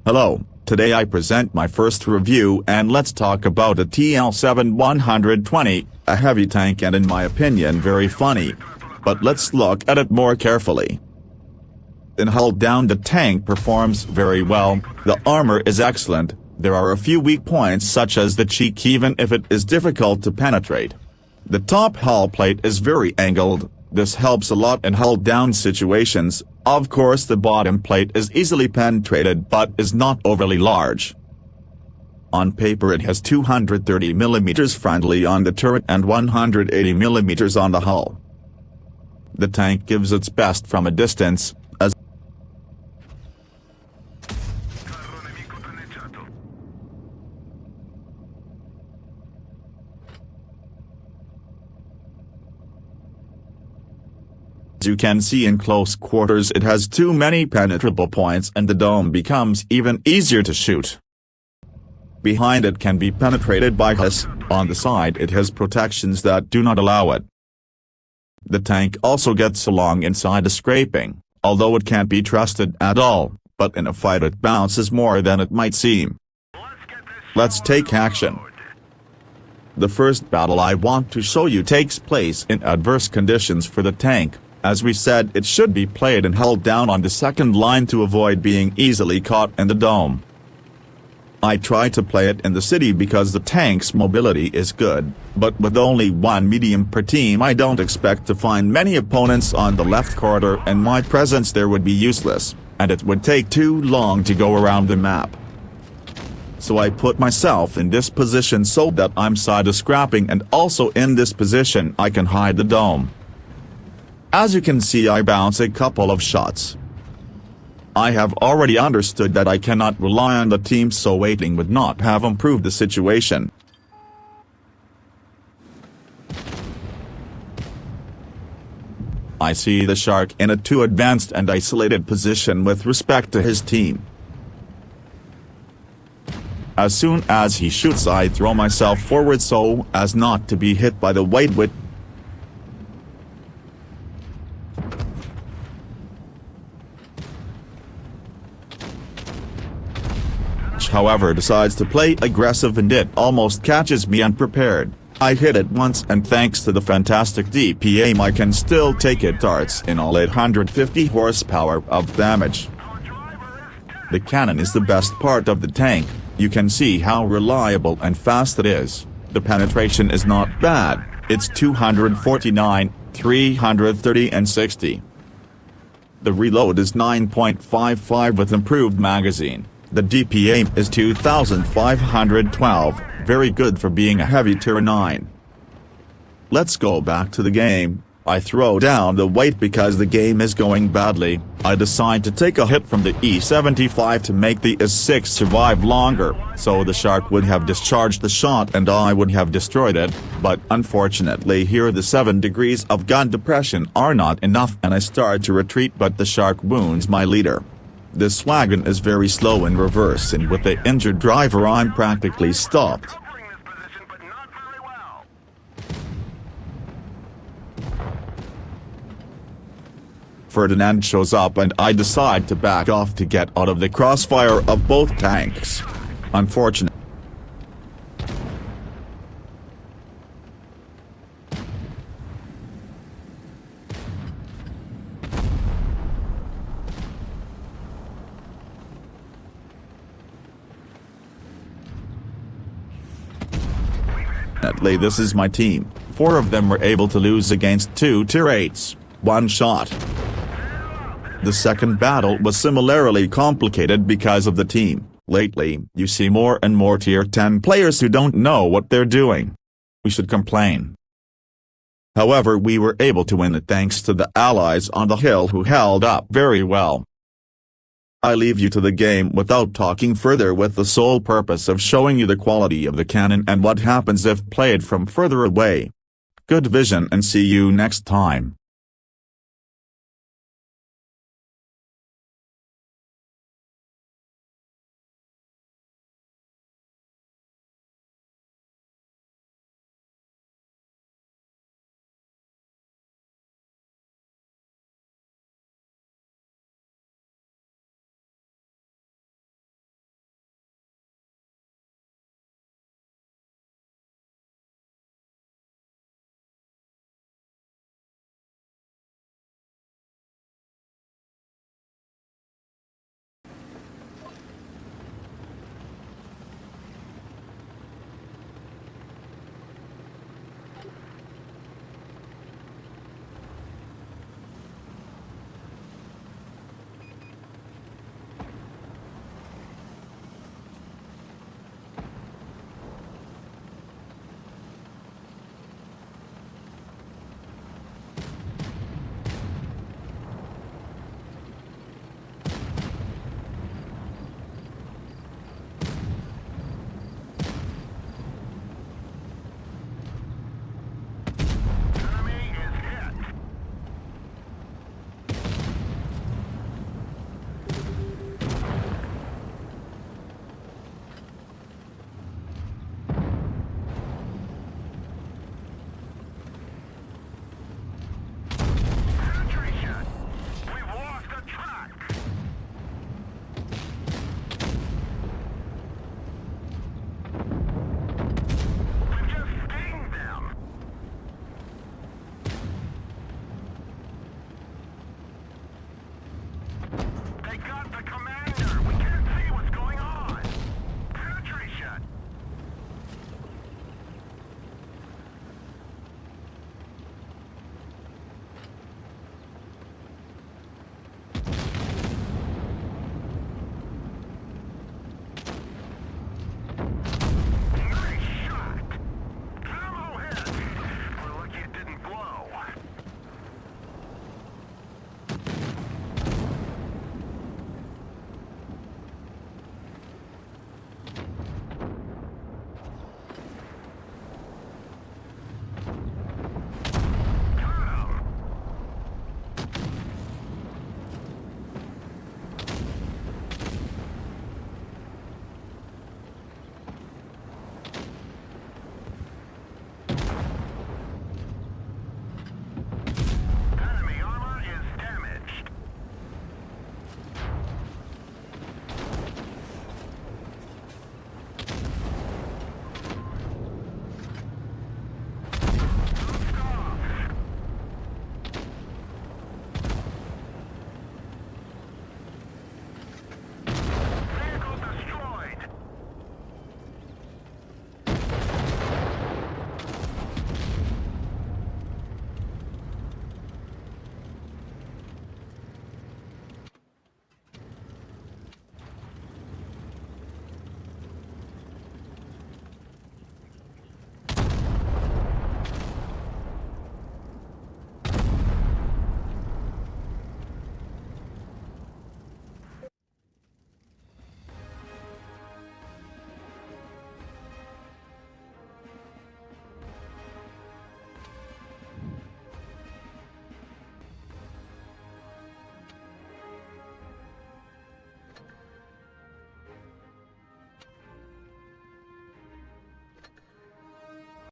Hello, today I present my first review and let's talk about a TL-7-120, a heavy tank and in my opinion very funny. But let's look at it more carefully. In hull down the tank performs very well, the armor is excellent, there are a few weak points such as the cheek even if it is difficult to penetrate. The top hull plate is very angled, this helps a lot in hull down situations. Of course the bottom plate is easily penetrated but is not overly large. On paper it has 230mm frontally on the turret and 180mm on the hull. The tank gives its best from a distance, as you can see in close quarters it has too many penetrable points and the dome becomes even easier to shoot. Behind it can be penetrated by us, on the side it has protections that do not allow it. The tank also gets along inside a scraping, although it can't be trusted at all, but in a fight it bounces more than it might seem. Let's take action. The first battle I want to show you takes place in adverse conditions for the tank. As we said, it should be played and held down on the second line to avoid being easily caught in the dome. I try to play it in the city because the tank's mobility is good, but with only one medium per team I don't expect to find many opponents on the left corridor and my presence there would be useless, and it would take too long to go around the map. So I put myself in this position so that I'm side of scrapping and also in this position I can hide the dome. As you can see I bounce a couple of shots. I have already understood that I cannot rely on the team so waiting would not have improved the situation. I see the shark in a too advanced and isolated position with respect to his team. As soon as he shoots I throw myself forward so as not to be hit by the white wit. However decides to play aggressive and it almost catches me unprepared. I hit it once and thanks to the fantastic DPM I can still take it darts in all 850 horsepower of damage. The cannon is the best part of the tank, you can see how reliable and fast it is. The penetration is not bad, it's 249, 330 and 60. The reload is 9.55 with improved magazine. The DPM is 2512, very good for being a heavy tier 9. Let's go back to the game. I throw down the weight because the game is going badly. I decide to take a hit from the E75 to make the S6 survive longer, so the shark would have discharged the shot and I would have destroyed it, but unfortunately here the 7 degrees of gun depression are not enough and I start to retreat but the shark wounds my leader. This wagon is very slow in reverse and with the injured driver I'm practically stopped. Ferdinand shows up and I decide to back off to get out of the crossfire of both tanks. Unfortunate. This is my team. 4 of them were able to lose against 2 tier 8s, 1 shot. The second battle was similarly complicated because of the team. Lately, you see more and more tier 10 players who don't know what they're doing. We should complain. However, we were able to win it thanks to the allies on the hill who held up very well. I leave you to the game without talking further with the sole purpose of showing you the quality of the cannon and what happens if played from further away. Good vision and see you next time.